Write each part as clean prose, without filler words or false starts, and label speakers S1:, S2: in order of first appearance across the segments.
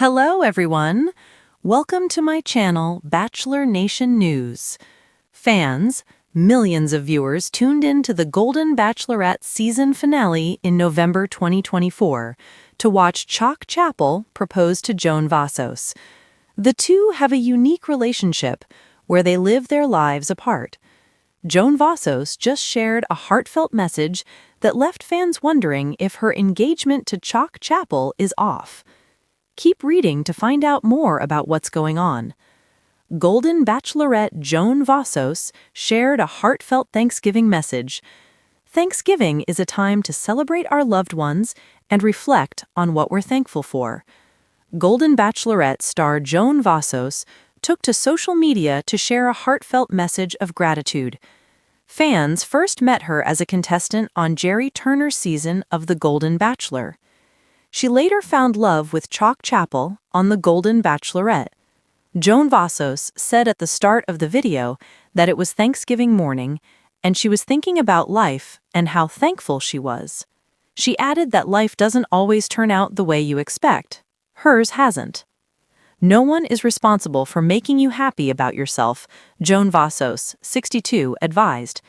S1: Hello, everyone. Welcome to my channel, Bachelor Nation News. Fans, millions of viewers tuned in to the Golden Bachelorette season finale in November 2024 to watch Chock Chapple propose to Joan Vassos. The two have a unique relationship where they live their lives apart. Joan Vassos just shared a heartfelt message that left fans wondering if her engagement to Chock Chapple is off. Keep reading to find out more about what's going on. Golden Bachelorette Joan Vassos shared a heartfelt Thanksgiving message. Thanksgiving is a time to celebrate our loved ones and reflect on what we're thankful for. Golden Bachelorette star Joan Vassos took to social media to share a heartfelt message of gratitude. Fans first met her as a contestant on Jerry Turner's season of The Golden Bachelor. She later found love with Chock Chapple on The Golden Bachelorette. Joan Vassos said at the start of the video that it was Thanksgiving morning and she was thinking about life and how thankful she was. She added that life doesn't always turn out the way you expect. Hers hasn't. No one is responsible for making you happy about yourself, Joan Vassos, 62, advised.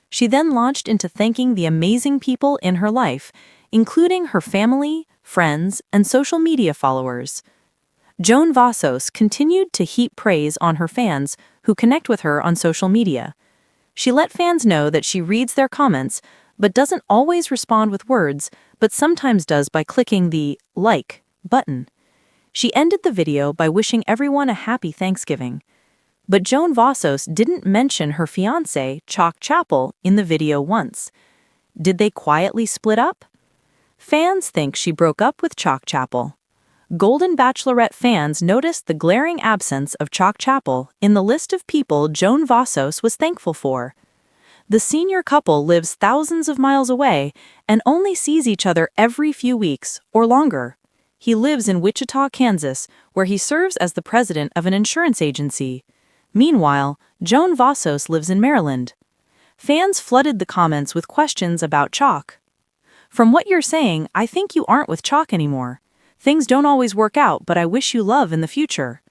S1: She then launched into thanking the amazing people in her life, including her family, friends, and social media followers. Joan Vassos continued to heap praise on her fans who connect with her on social media. She let fans know that she reads their comments, but doesn't always respond with words, but sometimes does by clicking the like button. She ended the video by wishing everyone a happy Thanksgiving. But Joan Vassos didn't mention her fiancé, Chock Chapple, in the video once. Did they quietly split up? Fans think she broke up with Chock Chapple. Golden Bachelorette fans noticed the glaring absence of Chock Chapple in the list of people Joan Vassos was thankful for. The senior couple lives thousands of miles away and only sees each other every few weeks or longer. He lives in Wichita, Kansas, where he serves as the president of an insurance agency. Meanwhile, Joan Vassos lives in Maryland. Fans flooded the comments with questions about Chock. From what you're saying, I think you aren't with Chock anymore. Things don't always work out, but I wish you love in the future.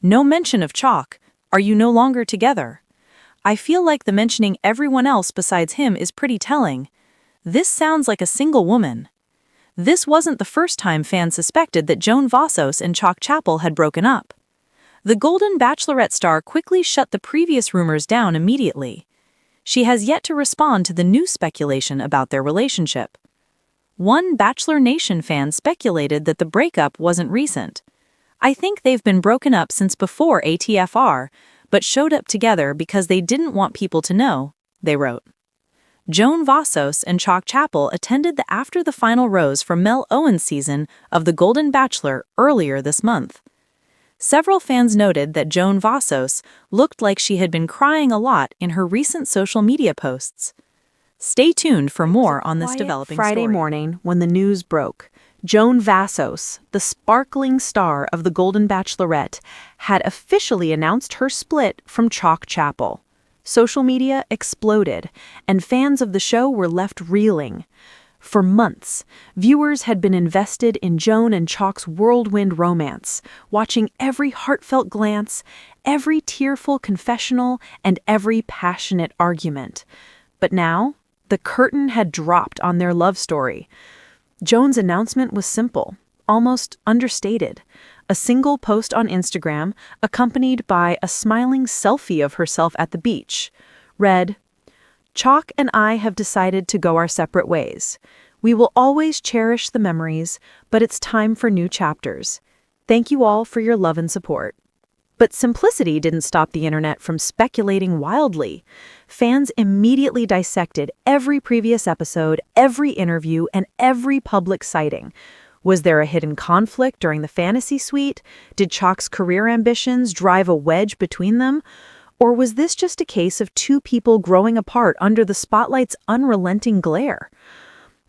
S1: No mention of Chock. Are you no longer together? I feel like the mentioning everyone else besides him is pretty telling. This sounds like a single woman. This wasn't the first time fans suspected that Joan Vassos and Chock Chapple had broken up. The Golden Bachelorette star quickly shut the previous rumors down immediately. She has yet to respond to the new speculation about their relationship. One Bachelor Nation fan speculated that the breakup wasn't recent. I think they've been broken up since before ATFR, but showed up together because they didn't want people to know, they wrote. Joan Vassos and Chock Chapple attended the After the Final Rose for Mel Owen's season of The Golden Bachelor earlier this month. Several fans noted that Joan Vassos looked like she had been crying a lot in her recent social media posts. Stay tuned for more on this developing
S2: Friday
S1: story.
S2: morning when the news broke, Joan Vassos, the sparkling star of The Golden Bachelorette, had officially announced her split from Chock Chapple. Social media exploded, and fans of the show were left reeling. For months, viewers had been invested in Joan and Chock's whirlwind romance, watching every heartfelt glance, every tearful confessional, and every passionate argument. But now, the curtain had dropped on their love story. Joan's announcement was simple, almost understated. A single post on Instagram, accompanied by a smiling selfie of herself at the beach, read, "Chock and I have decided to go our separate ways. We will always cherish the memories, but it's time for new chapters. Thank you all for your love and support." But simplicity didn't stop the internet from speculating wildly. Fans immediately dissected every previous episode, every interview, and every public sighting. Was there a hidden conflict during the fantasy suite? Did Chock's career ambitions drive a wedge between them? Or was this just a case of two people growing apart under the spotlight's unrelenting glare?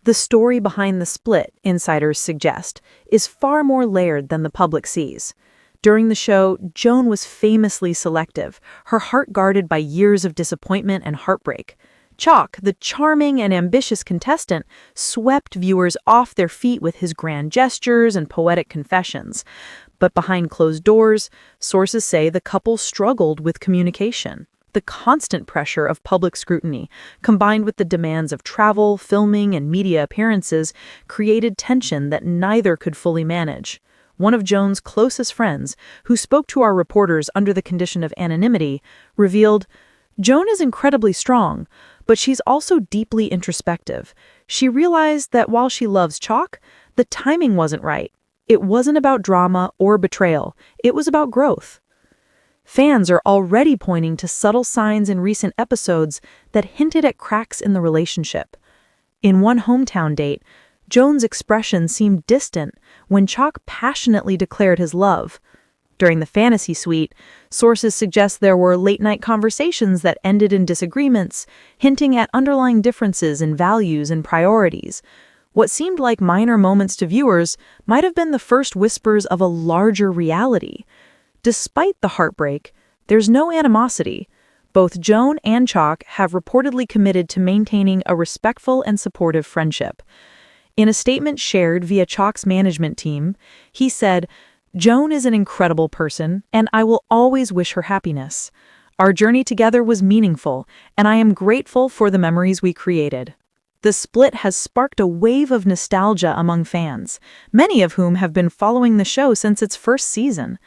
S2: The story behind the split, insiders suggest, is far more layered than the public sees. During the show, Joan was famously selective, her heart guarded by years of disappointment and heartbreak. Chock, the charming and ambitious contestant, swept viewers off their feet with his grand gestures and poetic confessions. But behind closed doors, sources say the couple struggled with communication. The constant pressure of public scrutiny, combined with the demands of travel, filming, and media appearances, created tension that neither could fully manage. One of Joan's closest friends, who spoke to our reporters under the condition of anonymity, revealed, "Joan is incredibly strong, but she's also deeply introspective. She realized that while she loves Chock, the timing wasn't right. It wasn't about drama or betrayal. It was about growth." Fans are already pointing to subtle signs in recent episodes that hinted at cracks in the relationship. In one hometown date, Joan's expression seemed distant when Chock passionately declared his love. During the fantasy suite, sources suggest there were late-night conversations that ended in disagreements, hinting at underlying differences in values and priorities. What seemed like minor moments to viewers might have been the first whispers of a larger reality. Despite the heartbreak, there's no animosity. Both Joan and Chock have reportedly committed to maintaining a respectful and supportive friendship. In a statement shared via Chock's management team, he said, "Joan is an incredible person, and I will always wish her happiness. Our journey together was meaningful, and I am grateful for the memories we created." The split has sparked a wave of nostalgia among fans, many of whom have been following the show since its first season.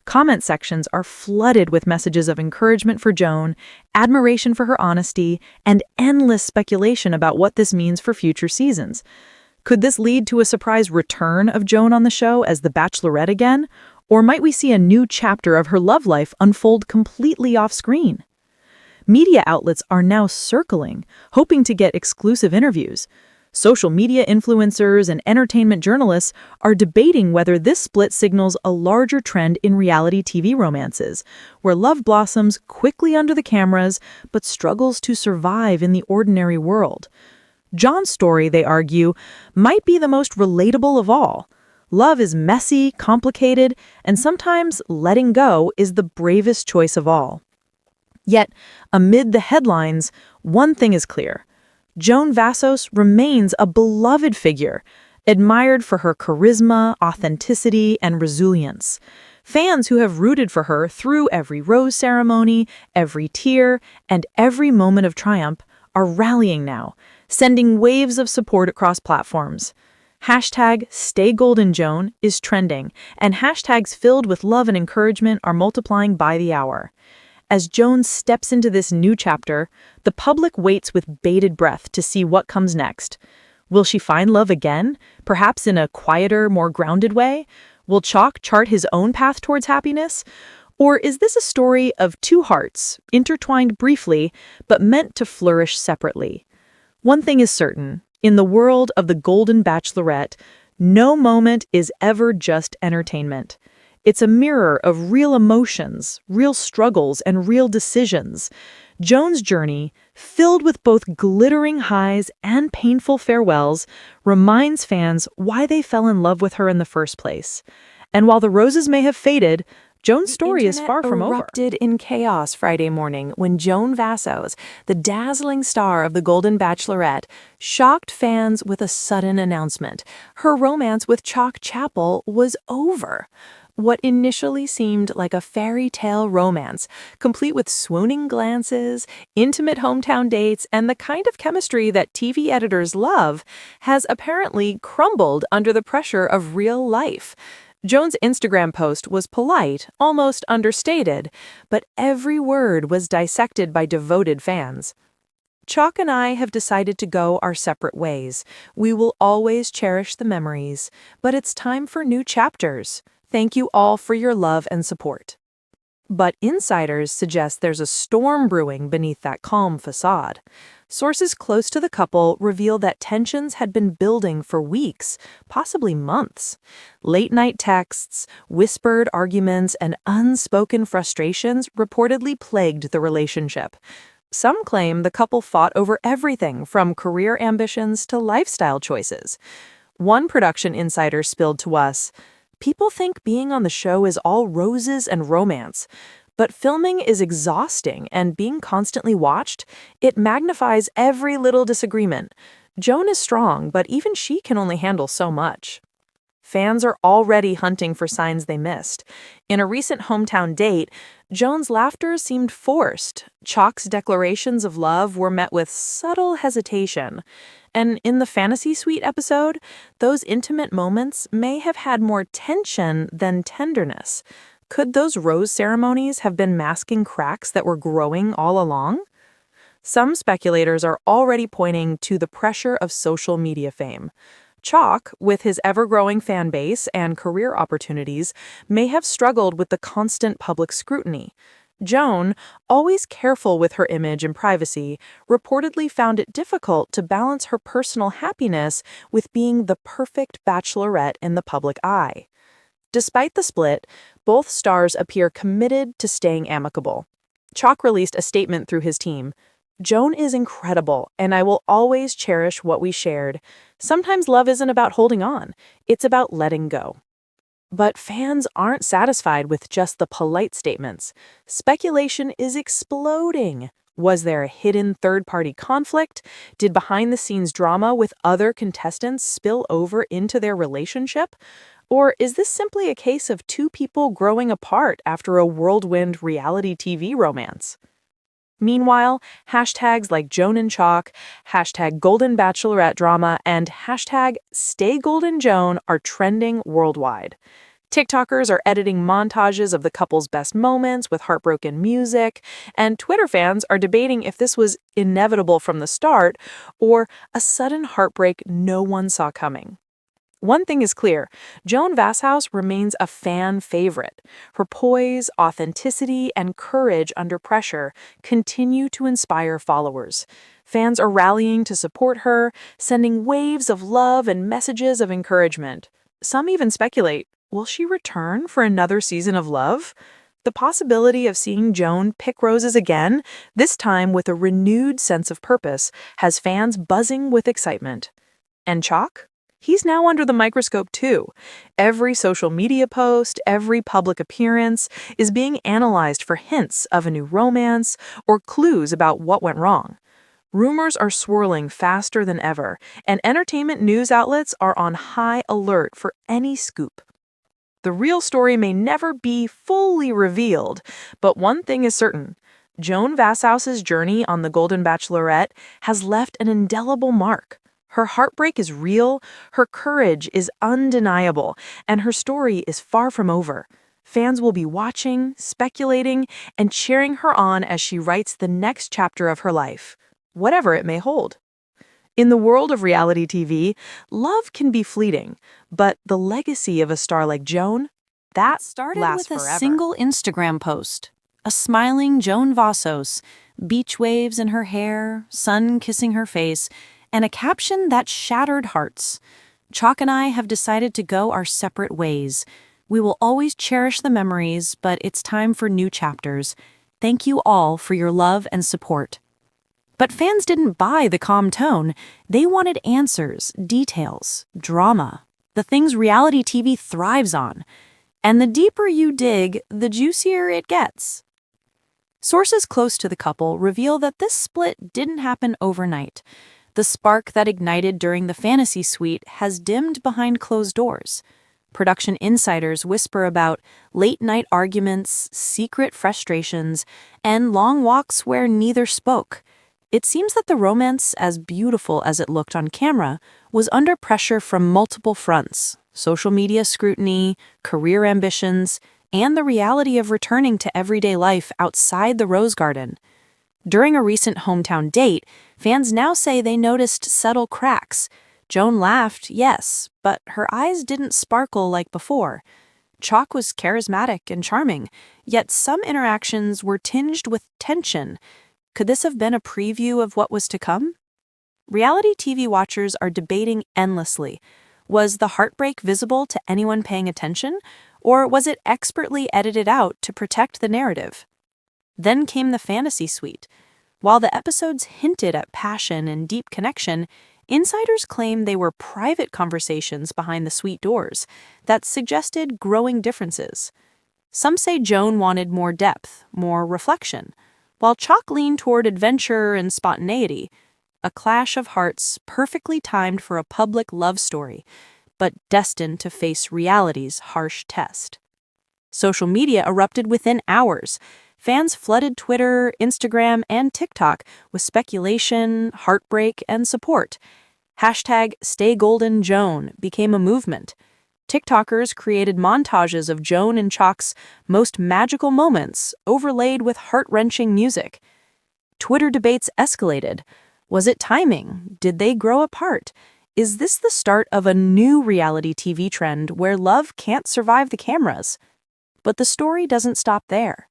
S2: Comment sections are flooded with messages of encouragement for Joan, admiration for her honesty, and endless speculation about what this means for future seasons. Could this lead to a surprise return of Joan on the show as the Bachelorette again? Or might we see a new chapter of her love life unfold completely off-screen? Media outlets are now circling, hoping to get exclusive interviews. Social media influencers and entertainment journalists are debating whether this split signals a larger trend in reality TV romances, where love blossoms quickly under the cameras but struggles to survive in the ordinary world. John's story, they argue, might be the most relatable of all. Love is messy, complicated, and sometimes letting go is the bravest choice of all. Yet, amid the headlines, one thing is clear. Joan Vassos remains a beloved figure, admired for her charisma, authenticity, and resilience. Fans who have rooted for her through every rose ceremony, every tear, and every moment of triumph are rallying now, sending waves of support across platforms. #StayGoldenJoan is trending, and hashtags filled with love and encouragement are multiplying by the hour. As Joan steps into this new chapter, the public waits with bated breath to see what comes next. Will she find love again, perhaps in a quieter, more grounded way? Will Chock chart his own path towards happiness? Or is this a story of two hearts, intertwined briefly, but meant to flourish separately? One thing is certain, in the world of the Golden Bachelorette, no moment is ever just entertainment. It's a mirror of real emotions, real struggles, and real decisions. Joan's journey, filled with both glittering highs and painful farewells, reminds fans why they fell in love with her in the first place. And while the roses may have faded, Joan's story is far from over.
S1: Erupted in chaos Friday morning when Joan Vassos, the dazzling star of the Golden Bachelorette, shocked fans with a sudden announcement. Her romance with Chock Chapple was over. What initially seemed like a fairy tale romance, complete with swooning glances, intimate hometown dates, and the kind of chemistry that TV editors love, has apparently crumbled under the pressure of real life. Joan's Instagram post was polite, almost understated, but every word was dissected by devoted fans. Chock and I have decided to go our separate ways. We will always cherish the memories, but it's time for new chapters. Thank you all for your love and support. But insiders suggest there's a storm brewing beneath that calm facade. Sources close to the couple reveal that tensions had been building for weeks, possibly months. Late-night texts, whispered arguments, and unspoken frustrations reportedly plagued the relationship. Some claim the couple fought over everything from career ambitions to lifestyle choices. One production insider spilled to us, "People think being on the show is all roses and romance,
S2: But filming is exhausting, and being constantly watched, it magnifies every little disagreement. Joan is strong, but even she can only handle so much. Fans are already hunting for signs they missed. In a recent hometown date, Joan's laughter seemed forced. Chock's declarations of love were met with subtle hesitation. And in the fantasy suite episode, those intimate moments may have had more tension than tenderness. Could those rose ceremonies have been masking cracks that were growing all along? Some speculators are already pointing to the pressure of social media fame. Chock, with his ever-growing fan base and career opportunities, may have struggled with the constant public scrutiny. Joan, always careful with her image and privacy, reportedly found it difficult to balance her personal happiness with being the perfect bachelorette in the public eye. Despite the split, both stars appear committed to staying amicable. Chock released a statement through his team. "Joan is incredible, and I will always cherish what we shared. Sometimes love isn't about holding on, it's about letting go." But fans aren't satisfied with just the polite statements. Speculation is exploding. Was there a hidden third-party conflict? Did behind-the-scenes drama with other contestants spill over into their relationship? Or is this simply a case of two people growing apart after a whirlwind reality TV romance? Meanwhile, hashtags like Joan and Chock, hashtag Golden Bachelorette Drama, and hashtag Stay Golden Joan are trending worldwide. TikTokers are editing montages of the couple's best moments with heartbroken music, and Twitter fans are debating if this was inevitable from the start or a sudden heartbreak no one saw coming. One thing is clear, Joan Vassos remains a fan favorite. Her poise, authenticity, and courage under pressure continue to inspire followers. Fans are rallying to support her, sending waves of love and messages of encouragement. Some even speculate, will she return for another season of love? The possibility of seeing Joan pick roses again, this time with a renewed sense of purpose, has fans buzzing with excitement. And Chock? He's now under the microscope too. Every social media post, every public appearance is being analyzed for hints of a new romance or clues about what went wrong. Rumors are swirling faster than ever, and entertainment news outlets are on high alert for any scoop. The real story may never be fully revealed, but one thing is certain. Joan Vassos's journey on The Golden Bachelorette has left an indelible mark. Her heartbreak is real, her courage is undeniable, and her story is far from over. Fans will be watching, speculating, and cheering her on as she writes the next chapter of her life, whatever it may hold. In the world of reality TV, love can be fleeting, but the legacy of a star like Joan, that
S1: Started
S2: lasts
S1: with a
S2: forever.
S1: single Instagram post. A smiling Joan Vassos, beach waves in her hair, sun kissing her face, and a caption that shattered hearts. Chock and I have decided to go our separate ways. We will always cherish the memories, but it's time for new chapters. Thank you all for your love and support. But fans didn't buy the calm tone. They wanted answers, details, drama, the things reality TV thrives on. And the deeper you dig, the juicier it gets. Sources close to the couple reveal that this split didn't happen overnight. The spark that ignited during the fantasy suite has dimmed behind closed doors. Production insiders whisper about late-night arguments, secret frustrations, and long walks where neither spoke. It seems that the romance, as beautiful as it looked on camera, was under pressure from multiple fronts: social media scrutiny, career ambitions, and the reality of returning to everyday life outside the Rose Garden. During a recent hometown date, fans now say they noticed subtle cracks. Joan laughed, yes, but her eyes didn't sparkle like before. Chock was charismatic and charming, yet some interactions were tinged with tension. Could this have been a preview of what was to come? Reality TV watchers are debating endlessly. Was the heartbreak visible to anyone paying attention, or was it expertly edited out to protect the narrative? Then came the fantasy suite. While the episodes hinted at passion and deep connection, insiders claim they were private conversations behind the suite doors that suggested growing differences.
S2: Some say Joan wanted more depth, more reflection, while Chock leaned toward adventure and spontaneity, a clash of hearts perfectly timed for a public love story, but destined to face reality's harsh test. Social media erupted within hours. Fans flooded Twitter, Instagram, and TikTok with speculation, heartbreak, and support. Hashtag #StayGoldenJoan became a movement. TikTokers created montages of Joan and Chock's most magical moments, overlaid with heart-wrenching music. Twitter debates escalated. Was it timing? Did they grow apart? Is this the start of a new reality TV trend where love can't survive the cameras? But the story doesn't stop there.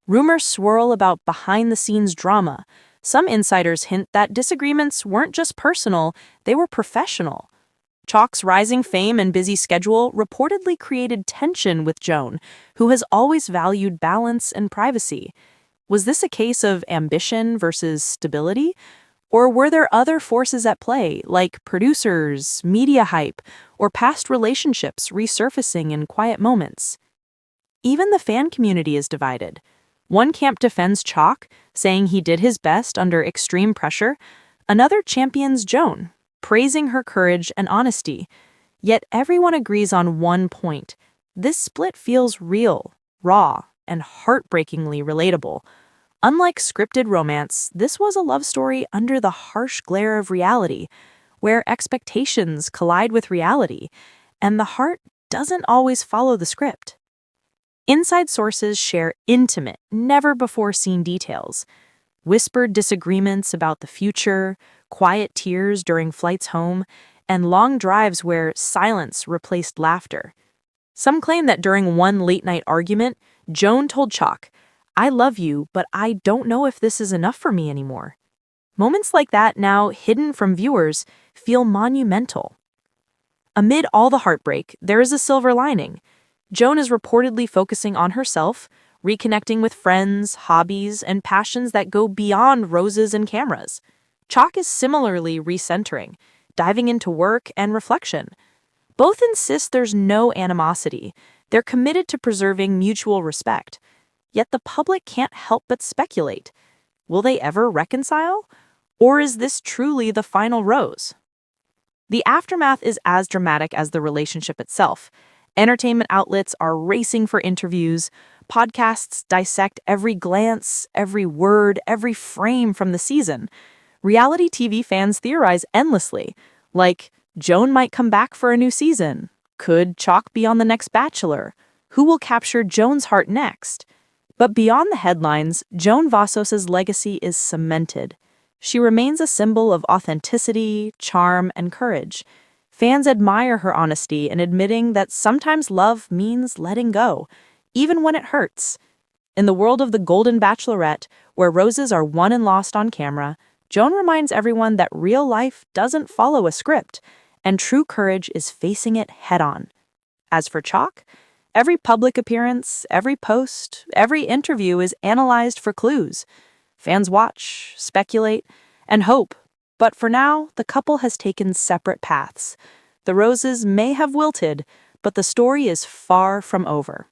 S2: Rumors swirl about behind-the-scenes drama. Some insiders hint that disagreements weren't just personal, they were professional. Chock's rising fame and busy schedule reportedly created tension with Joan, who has always valued balance and privacy. Was this a case of ambition versus stability? Or were there other forces at play, like producers, media hype, or past relationships resurfacing in quiet moments? Even the fan community is divided. One camp defends Chock, saying he did his best under extreme pressure. Another champions Joan, praising her courage and honesty. Yet everyone agrees on one point. This split feels real, raw, and heartbreakingly relatable. Unlike scripted romance, this was a love story under the harsh glare of reality, where expectations collide with reality, and the heart doesn't always follow the script. Inside sources share intimate, never-before-seen details. Whispered disagreements about the future, quiet tears during flights home, and long drives where silence replaced laughter. Some claim that during one late-night argument, Joan told Chock, "I love you, but I don't know if this is enough for me anymore." Moments like that, now hidden from viewers, feel monumental. Amid all the heartbreak, there is a silver lining. Joan is reportedly focusing on herself, reconnecting with friends, hobbies, and passions that go beyond roses and cameras. Chock is similarly recentering, diving into work and reflection. Both insist there's no animosity. They're committed to preserving mutual respect. Yet the public can't help but speculate. Will they ever reconcile? Or is this truly the final rose? The aftermath is as dramatic as the relationship itself. Entertainment outlets are racing for interviews. Podcasts dissect every glance, every word, every frame from the season. Reality TV fans theorize endlessly, like, Joan might come back for a new season. Could Chock be on the next Bachelor? Who will capture Joan's heart next? But beyond the headlines, Joan Vassos' legacy is cemented. She remains a symbol of authenticity, charm, and courage. Fans admire her honesty in admitting that sometimes love means letting go, even when it hurts. In the world of the Golden Bachelorette, where roses are won and lost on camera, Joan reminds everyone that real life doesn't follow a script, and true courage is facing it head-on. As for Chock, every public appearance, every post, every interview is analyzed for clues. Fans watch, speculate, and hope. But for now, the couple has taken separate paths. The roses may have wilted, but the story is far from over.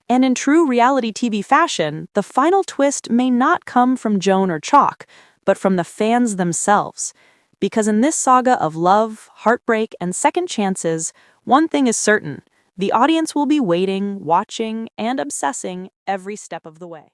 S2: And in true reality TV fashion, the final twist may not come from Joan or Chock, but from the fans themselves. Because in this saga of love, heartbreak, and second chances, one thing is certain: the audience will be waiting, watching, and obsessing every step of the way.